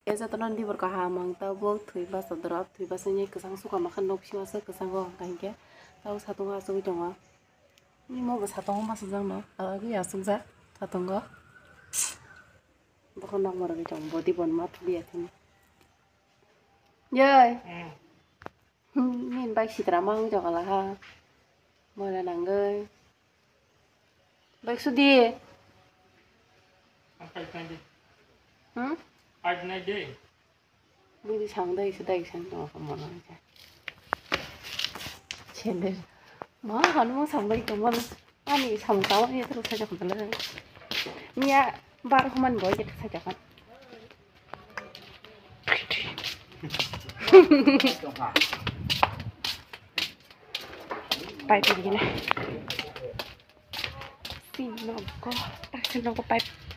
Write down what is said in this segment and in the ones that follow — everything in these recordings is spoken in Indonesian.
Ezatonan di berkahamang tabok thui basa drop thui basanya kesang suka makan nop siwasa kesang go kainke tahu satu ngaso jonga ini mau ke satu mas jang no lagi ya sungsa satu go bakal nak marah jong body bon mat dia sini yai min baik si tramang jong lah ha mau lah nanggai baik sudi Budi 상당히 수다이 생각 한번 하자. 쟤네 뭐 하는 뭐 상당히 그만 아니 상상이 들어 찾아간다. 미야 바로 그만 뭐 이제 찾아간. 파이프 이기네. 신나고 딱 신나고 파이프.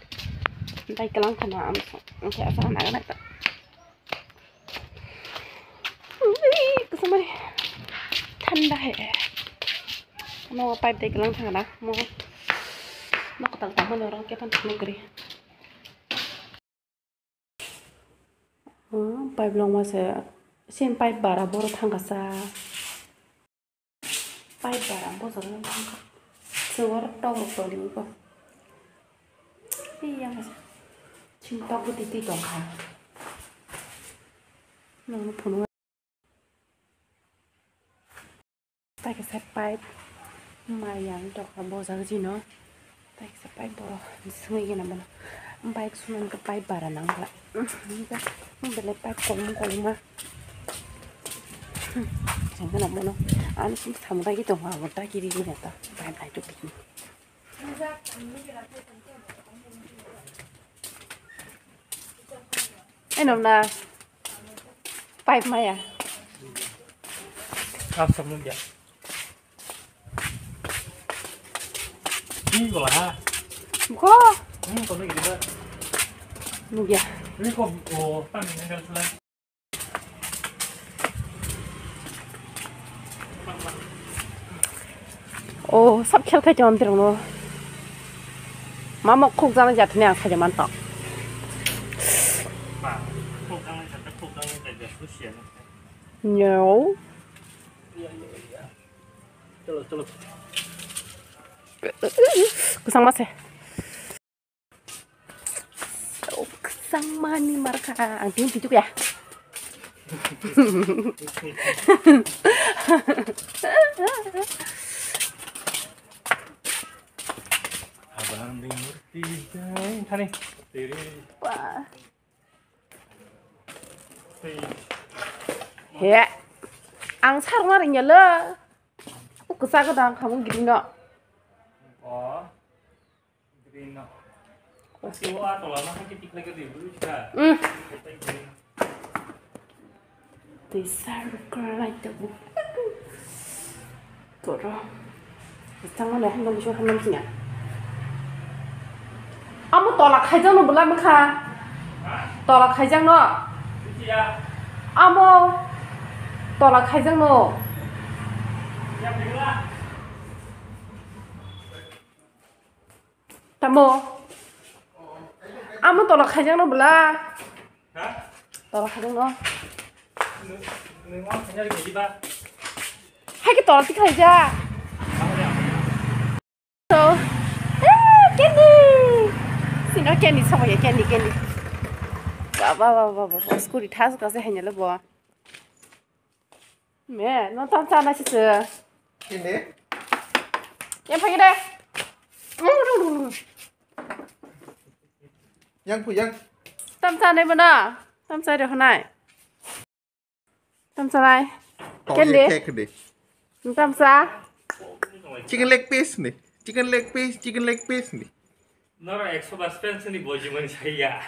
Tay kelang kena kayak asal anak-anak tak. Kesama nih, tanda he. Mau pipe tay kelang kena, mau ketang taman orang kapan negeri. Pipe long masa, sin pipe bara boro tangkasa. Pipe bara boro sarang tangka. Sewar tau tau liu kok. Iya mas. Cinta putih dong kan, nong penuh. Pakai sepipe, mayang dok abo sih no. Pakai sepipe boro, semua ini namanya. Baik sunan ke pipe barang nangla. Beli pipe kolom mah. Jangan nama no. Anu sih sama lagi dong, awak tak kiri gini ta. Pipe itu begini. Enom na pipe maya. Apa dia? Ini kok lah. Kok? Ini kok lagi dia. Nugia. Ini kok pan ini kan sudah. Oh, sabkel kayak jangan terus no. Mama kok jangan jatuhnya kayak mantap. No. Coba. Kusang mas kusang mani marka angin pijuk ya. Abang dimurti jai, tani. Wah. Ya, ang sarung nya le. Kesaga dang kamu gini no. Oh, green no. Masih wah, kalau lama kan kita lagi dulu juga. Desar kerai tebu. Toro. Jangan lah, nggak bisa kamu punya. Kamu tolak kajang no belum kah? Tolak kajang no. Iya. Kamu tolak kajang no. Ya bila. Tamu. Kamu tolak kajang no belah. Hah? Tolak kajang no. Memang hanya di kita. Hai kita tolak tiga aja. So, candy. Sini candy sama ya candy. Ba. School di tas kasih hanya lebo. Me, nonton sana sih. Ini? Yang pakai deh. Yang puyang. Tamsa deh mana? Tamsa deh honai. Tamsa lai. Candy. Cake deh. Tamsa. Chicken leg piece nih. Chicken leg piece nih. Nora 100 pence nih bojuman saya.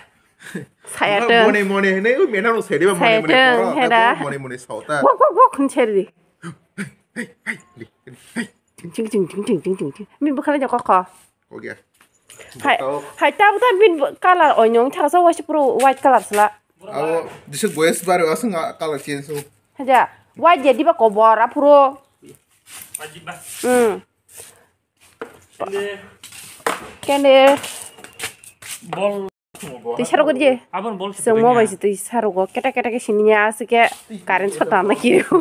Saya tuh. Mone ini mana lu seri mone mone sauta. Wah, kenceri. Hei. Jing. Min bukan aja kok. Oke. Hai tahu kan min color onyong terasa washi pro white color sela. Aku disut boys baru asal nggak color change so. Aja. White jadi ba kobor pro. Wajib bah. Candy. Bol दै सारगो दि Abang bol जों मबाइल दै सारगो केटा केटा के सिनिया आसके कारेन्ट सट दाना किरो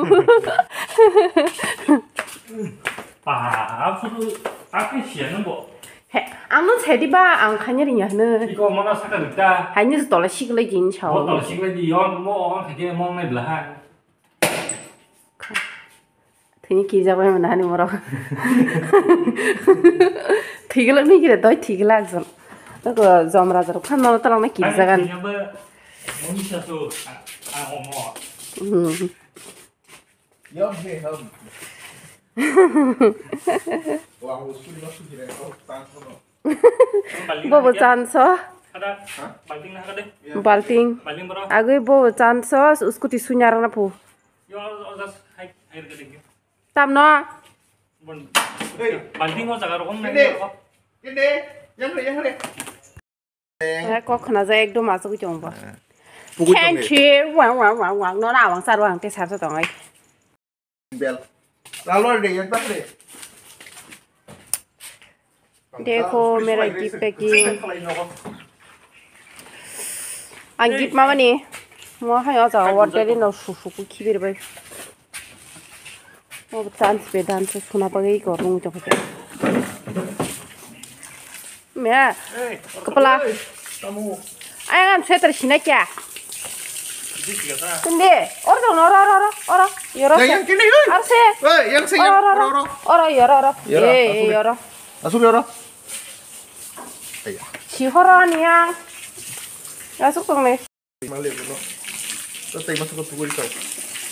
앞으로 앞에 시야는 뭐 हे आंनो छेदिबा आं खानि रियानो 이거 뭐가 사가 있다 हाइनो तले सिगले गिन छाव 뭐 떨어지고 이건 뭐 되게 먹는 블라 थैनि की जाबाय मोन हानि मर थैगला नि गिरे दय थैगला जन तो जमरा जर खान न तलांना की जागन मनिषासो 어머 염해 염. 와, 술이 맛있네. 딴거는. बबो चान्छ ada balting na kada बाल्टिङ balting bro आगै बबो चान्छ उसको ती सुन्यार न पो yo just hai hai kada ki ताम न bon balting ko jaga rokom Gini. Gini. Yang le. कखना जा एकदम आजको जंबा Pukul खेनछि वां वां वां वां न ना वां सार वां ते सार दङ ai bel. Lalu ada yang tak deh. देखो मेरा गिफ्ट पैकिंग आं गिफ्ट माबानि म हायाव जा वाटारनि न सुसुखौ खिबिरबाय म चान्स बे दान्स सुना बागै गरं जफे मे कपला Kamu. आय आं स्वेटर सिना क्या dikira 근데 어라 어라 열어 Yang kini. 알세 Yang sayang. Roro. 어라 열어 열어, 예 열어 Asup ya, Roro. Ayah. 지허라 아니야 야속 동네 Malik dulu. Terus masuk ke tubuh itu.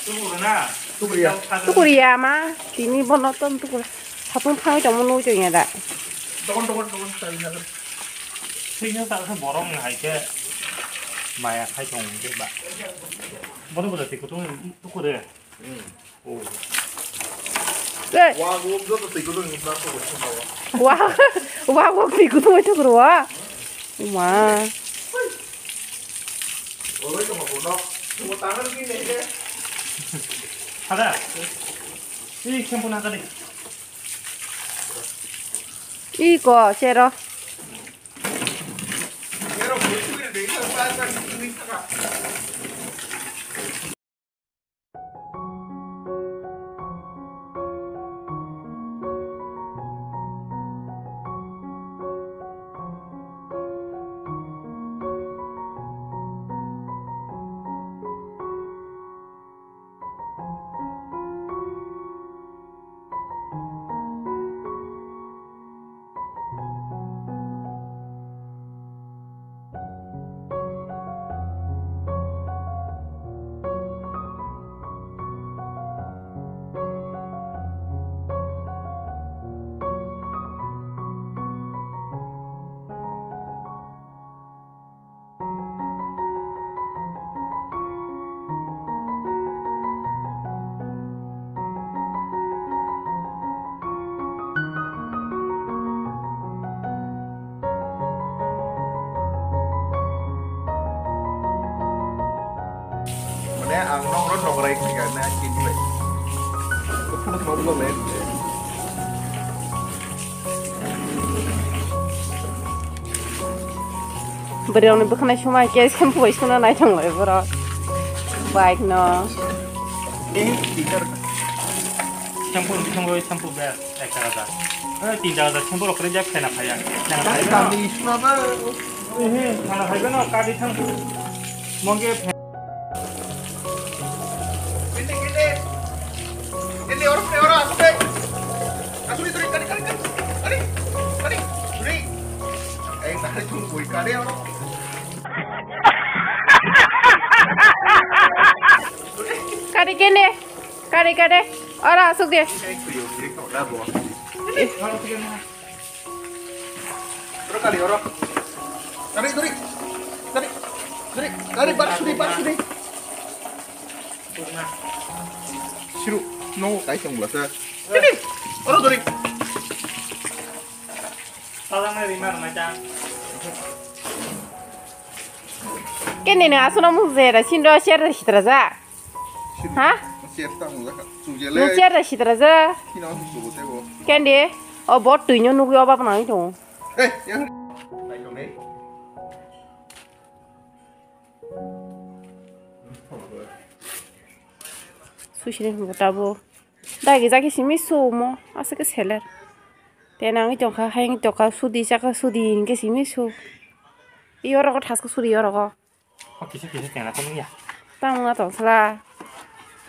tuh na Tubuh ya. tuku리야 마 디니 번었던 tukur 사품 팡이 좀 놓으죠냐 다 Tunggu. Saya lihat. 생년 따라서 뭐랑 할게 마야 할 정도인데 막 뭐보다 되고 또 그래 오 네 Wah, gua tuh ikut tuh nggak tahu gua cuma. 와 거기 그거 왜 들어와 와 Boleh cuma bodoh. Cuma tangan gini deh. 하다 이 캠프 나가래 이거 쉐러 Kira boleh deh, kan ini kan. Ang nong nong rek ni kan na kin le. Ko pun mo lo le. बरेवनो बोखानाय समाय के सेम्पु बायसना नाय थांबाय बरा बाइक न Ini tiker. 샴푸 배 액자가다 띠자가다 샴푸로 그래 잡혀나 봐야 Kami sunapa? 하나 할거나 까지 샴푸 뭔게 Ini orang aku deh. Asuri kali. Suri. Tadi tunggu kali orang. 까리 알아 속대 Terus kali orang. Kali bar suri. Siru, no kayak yang biasa. Ini, orang suri. 사장님 리마르 마장 깨내는 아소나 무제라 신도 셔르 시드라자 하? Siapa muda kan? Sujele. 너 셔르 시드라자 Kino susu tebo. 깬디 뭐 뜨냐 누구 여봐 나이 좀 Yang. Naik dong nih. sushi ni ngutabu dai ge jaki simi sumo ase ke seller tenang jongkha haing jongkha sudi chaka sudi inge simi su ioro ko thas ko sudi ioro ko 기시 때나 거는 야 tang nga tong sala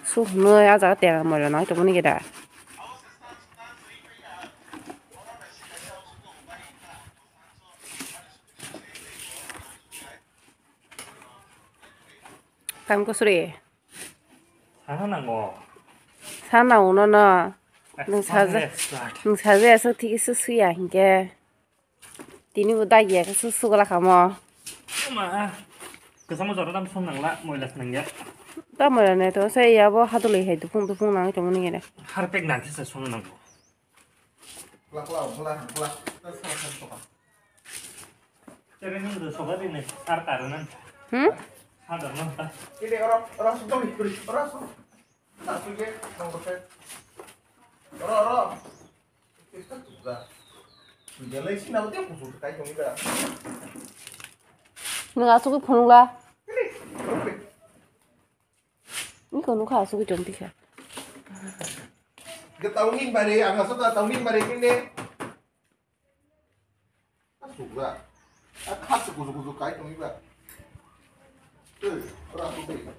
su no ya za te mo la na to ni ge da tam ko suri 하나는 뭐 sana uno na nung saja so ti su su ya hinge tini bu da ye ka su su la kamo 엄마 그 사람 저러 담 손낭라 뭐이라는 게 ta mo la ne to sai ya bo hadu le he du phung na to ni ge da 하루 백 난테서 손을 넣고 Pelak. 저래는 그 소가리네 따르는 하더는 다 Ini orang sudah diberi orang tak suka nang kopi. Orang. Kita juga. Dia lagi sih nanti aku suka kayak gini dah. nga su ko phung la ni ko nu kha su ko jom ti kha Kita tahun bari, angkat suka tahun bari ini. Suka. Khas suka kayak gini dah. Orang suka.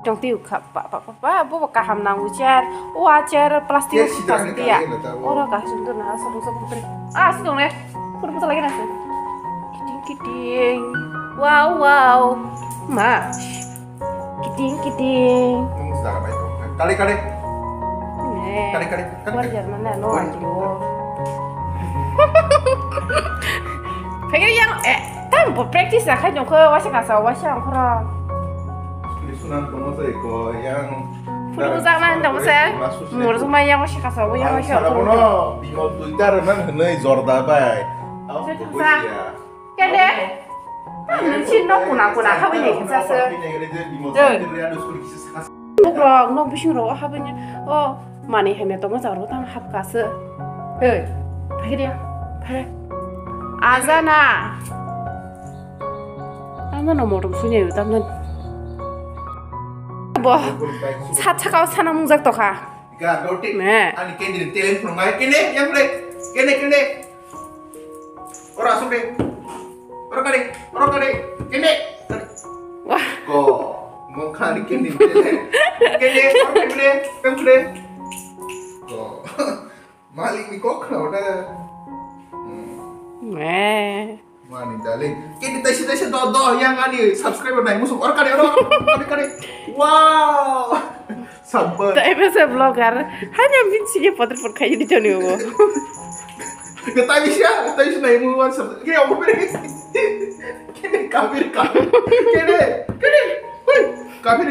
trong tiêu khắp bố cả hàm nào chair chair plastic plastic ya orang kah suntur nah sabu teri sih dong deh putar lagi nasi kiting wow mas kiting Sedang apa itu? Kali. Kali. luar Jerman no anjir pengen yang tanpa praktis lah kan jongko wasi kasau wasi angkora Sunan Tomoso iko yang Fudu zaman dong saya. Mur sama yang masih kasau yang masih aku. Kalau bingung Twitter nan henai Jordan bay. Kede. Nanti no kuna habis ni kita se. Bukan no bising roh habisnya. Oh mana hanya Tomoso roh tam hab kase. Pakai dia. Azana. Anda nomor sunya itu tam 뭐 사차가 사는 문작 도가 Ika dotik. 네. Ani kendi telepon ngai kene yang kene. Ora supe. Ora kali. Kene. 와 Ko mau kali kendi tele. Kene pemkle. Ko malik ni kok na udah. 네. Mani darling. Kini tesi do yang ani subscriber naik musuh. Ora kali. Wow. Sabar. Tapi saya vlogger hanya bincinya potret kayu di channel gua. Kita bisa naik musuh. Kini apa beri? Kini kafir. Kini. Woi, kafir.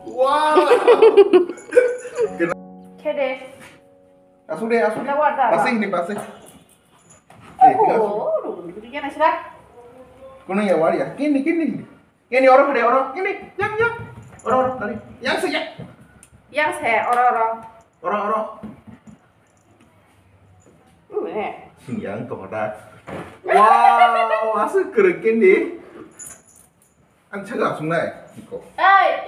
Wow. Kede. Langsung deh. Lewat dah. Pasing. Oh, gitu kan Ashraf? Kono ya wari ya. Kini. Kini orang. Kini. Yang. Orang tadi. Yang saja. Yang saya orang. Orang. 네. Yang kepada. Wow, asal keren deh. Ancaga sungai. Iko.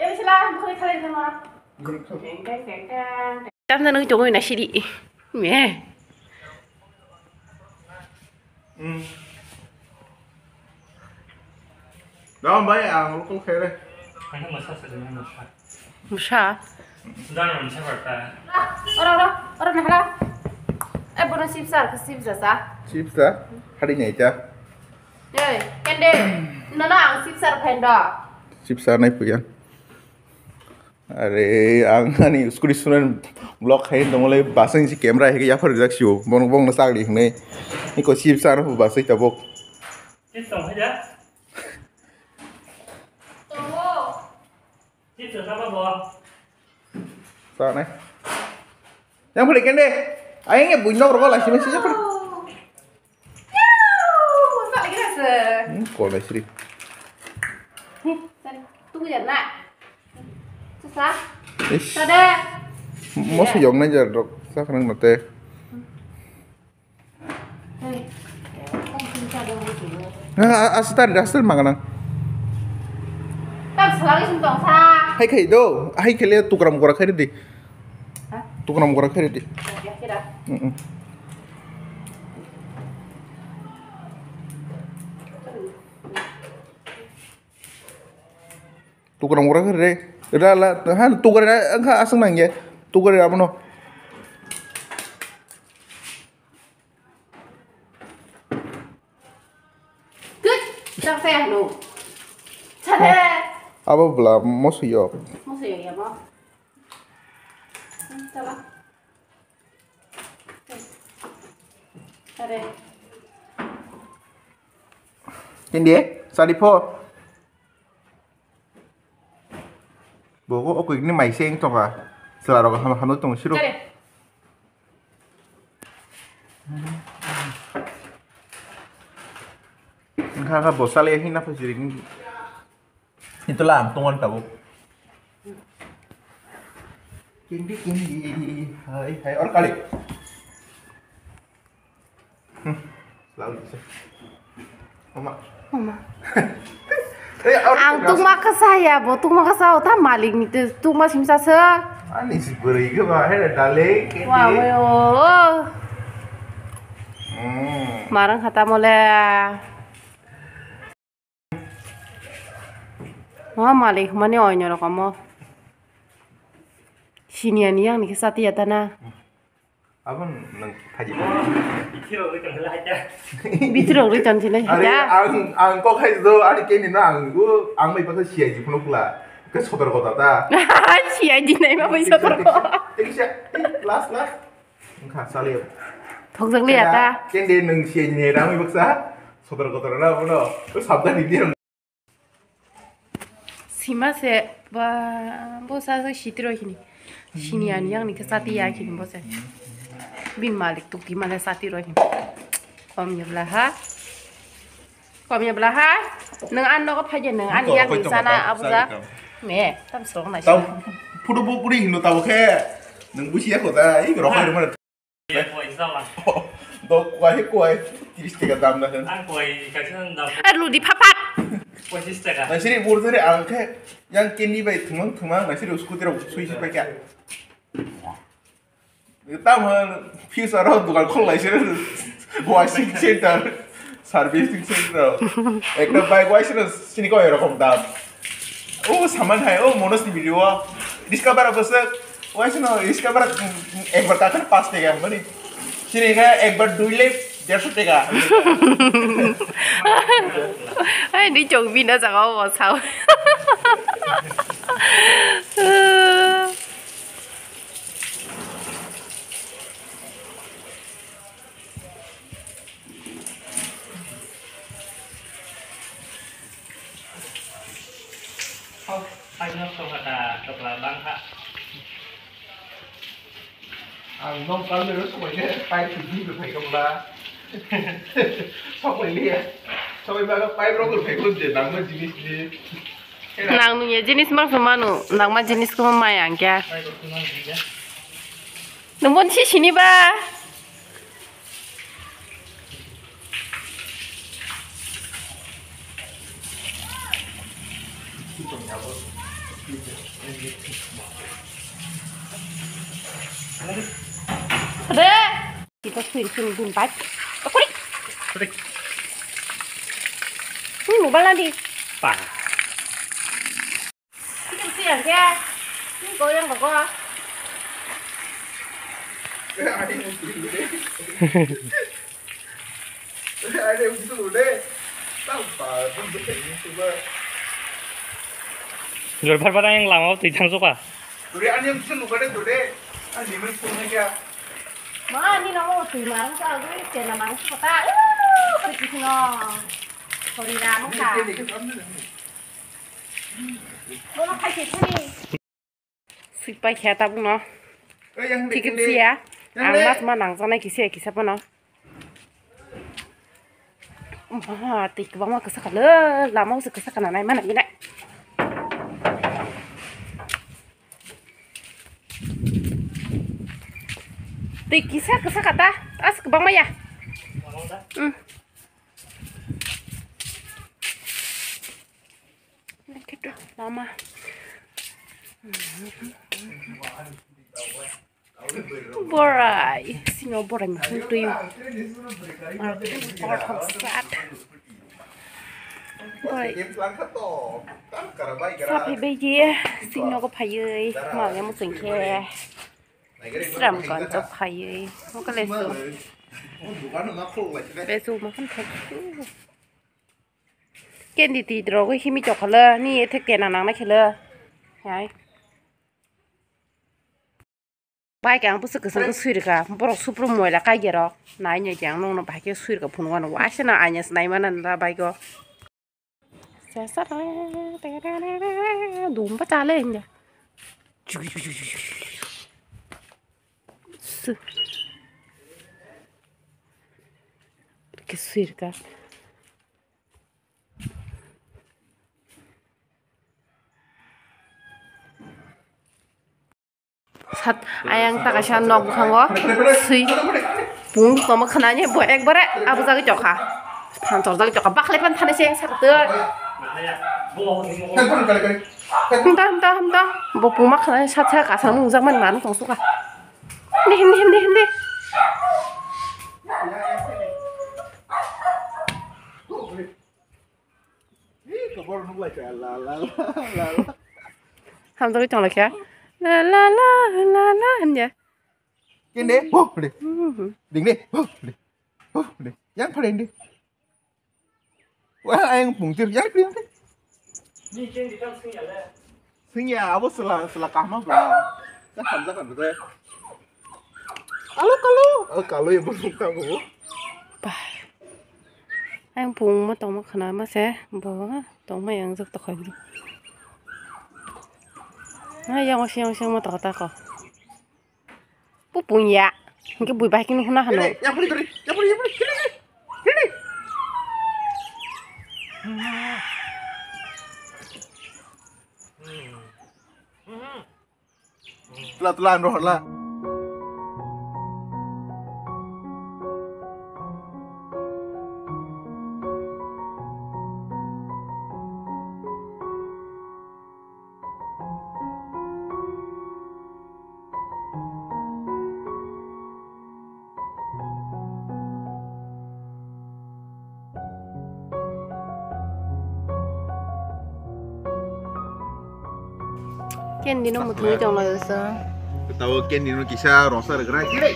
여기 실라 거기 칼이 되나? 땡땡땡땡. 땀나는 조금이 나 시리. 왜? Đó mấy lu cũng khê đây. 하는 거 샀어요. 무샤. 나는 생각할까? 어라 나라. 보는 씹사 사. Chipsa. Hari nhảy cha. 네. 근데 너나 씹사 팬다. Chipsa này phụ yan. Are ang scooty sunan block hai dongole basang si camera hai ya phar jak siu bong bong na sagli hne ni ko sip sa hu basai tabok Chết tổng hết á. Chết từ sao bò? sa này yang balik kan deh aing nge buin nong la sini sih apa Sao lại cái này sờ? ko la sini Tunggu ya nak. Susah. ish Ada. mo su yong na jar dok sa kanang mate Hei. Không xin cha đâu chủ. astar manganang Tam selagi sumpah sa. hai khai do hai khele tukram gora khai di Hah? tukram gora khai di Ya kira. tukram gora khai de ra la han tukar angka asang nang ye tukar apa no Good. Đang xe đủ. Thật thế. apa bela mo su yo Mau sih ya mau. Coba. Ada. Hindi sadi po bogo aku ini mai seng to ka selaro ka hanu tong siru Ada. Nggak bosal ya hina pas jadi itulah antungan tahu kindi hai orang kali selalu bisa mama Mama. orang Ang mah ke saya, botung mah ke saya, tak maling itu, tung mah simsa se. ani sih beri ke bah ada dale kindi Wah, wayo. Marang kata mulai. Wah, maling mana orang kamu? Sini yang nih kesati ya tanah. apa nang haji Kilo cái cần lại cha. Bitirok di tan sini Ari ya. ang kok hai do ari kini na ang gu ang mai pakai sia ji pun pula ke sodar kota ta Sia di nai mah bisa terko. tik sia last engka salib Thong sang lihat ta. ken de nang sia ni ra mai baksa sodar kota na puno terus sabda di dia Sima se ba bosa se sitiro hini. Sini yang nih kesati ya kini bosa. Bin malik tuh gimana sati rohim. Komnya belaha. Neng ando ko paje neng an yang di sana apa sa? Me, tam serong nasi. tau pudu bu puri hindu tau ke nang bu sia kota i ro hai mana Dạ quay sao à? do kuai tiris tiga dam na kan Ăn quay cái chân đầu Aduh di papat. quay sister à? na sini bur tare ang ke yang kini bai thumang na sini usku tira sui sui pa kya Tama fees around dukan khol lai sini washing center servicing center ekta bike sini ko erokom dam oh saman hai oh monos di video discover apa sih washing discover ekbar kakar pas tega mani sini ka ekbar duile 150 টাকা哎，你仲邊啊？就我手。Không, anh nó không hạt độc là băng hạ. nông cân nữa xong rồi tay thì đi được phải không là xong rồi lia xong rồi ba tay nó phải luôn để nắng nó chỉ đi Nang nunya jenis mak semanu, nang ma jenis ko mayang kya. Đây có cái gì nhá. Numpun si sini ba. Ada. Kita swing bike. Kurik. Kurik. Mau balan di. Pả. Kita siang kya. Ini goyang bago. ada yang gitu deh tanpa pun betul coba Rồi phát phát anh làm không thì thằng xúc à? Today ani am sunu kade today ani men phone kya Mà đi nó một thủy mà nó cái tiền là mắng của ta. Cái gì nó. Thôi đi ra nó cả. Nó khai chết đi. Xịt bay khé ta bụng nó. Thì cái gì á? Mà nặng ra này cái gì sao nó? Thì cái bóng mà cái sắc lơ làm mau cái sắc này mà này như này. Thì cái sắc ta, cái bóng mày à? Lama. Borai, sino borai mà không tiêu. Borai không sát. Borai. Sát thì bây giờ sino có phải ơi, mà em một sinh khe. Sắm còn cho phải ơi, không có lẽ số. Lẽ số mà không thật. Cái gì thì rồi cái khi mi chọc lơ, ni thế cái nào nắng đấy lơ, hay. Bài cái bữa cái cái suy được à, bữa super mồi là cái gì đó, nãy giờ chẳng nó bài cái suy được phun quan quá xem nào anh nhớ này mà nên là bài cái, sẽ sát rồi, đúng bắt cha lên nhỉ, cái suy được à. Sat ayang tak kasih nok kanggo sui bung toma khananya buat ek bare abu jaga jokha pan tor jaga jokha bakle pan thane seng sak te hanta bo bung mak khananya sat sa ka sang mung jang man man tong suka ni ham jaga jong la la anh vậy Kiên đi đi đỉnh đi đi dán phải đi quá anh bùng tiêu dán đi sinh nhà áo sla cam á chắc hẳn rồi alo yang bung kamu anh bung mà tông mà khana mà sẽ bỏ tông mà yang rất tao yang mà tao có bố bún ya cái bùi bài kia nó hả nó yang beri kiri telan roh lah Ken di nó một thứ trong này sao? Tahu Ken ini kisah rosa gerak kiri.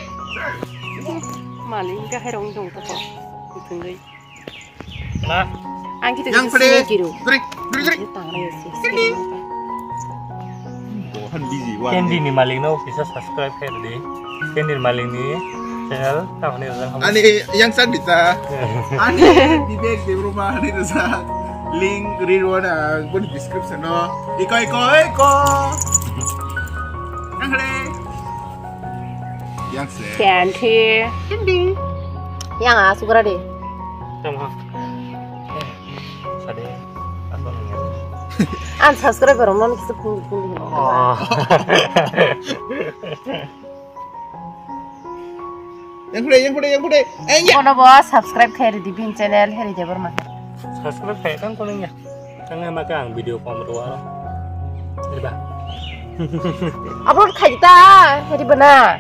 Maling cái hai đồng trong tao một thứ gì? Nah, Anh kita Yang bisa pede, kiri. duri. Ini tangan ya sih. Bohan busy wah. Kendi ni maling no bisa subscribe her di. Kendi maling ni channel tahun ini orang. Ani yang san bisa. Ani di bag di rumah ni bisa. Link rirwana pun description no. Iko. Yang le. Yang se. Cantik. Kendi. Yang ah suka deh. Tengok. Sade. Apa ni? An subscribe orang mana kita pun. Oh. Yang pede. Kau nak buat subscribe hari di bin channel hari jabar mah. Subscribe kayak kan konengnya. Kan makan video pemroa. Ini bah. Upload kita hari benar.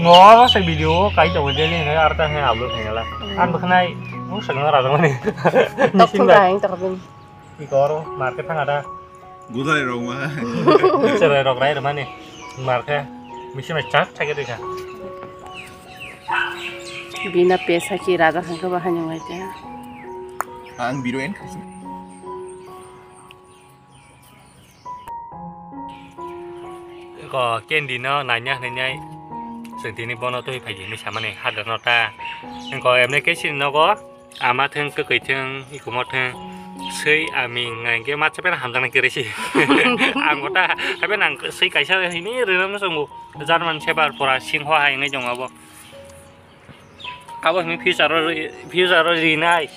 Ngó xây video cái chỗ đây này nó arta hay upload hay là ăn bữa nay nó sẵn nó ra rồi này. Tak tunggang tak bin. Iko market kan ada. Guda ni rumah. Cerai rok rai mana nih? Market mesti macam cak gitu kan. Bina pesa kira dah kan kebahan yang aja. Ang biruin kasih. có kiên đi nó này nhá này nhá sự thì nên bọn nó tôi phải gì mới chả mà này hạt được nó ta nhưng có em này cái xin nó có mà thương cái cái thương ý của một thương xây mình ngày cái mắt sẽ biết làm rằng cái gì có ta hay biết nàng xây cái sao thì ní rồi nó xong một gian mình sẽ bảo para sinh hoa hay ngay trong abo mình phía sau rồi gì này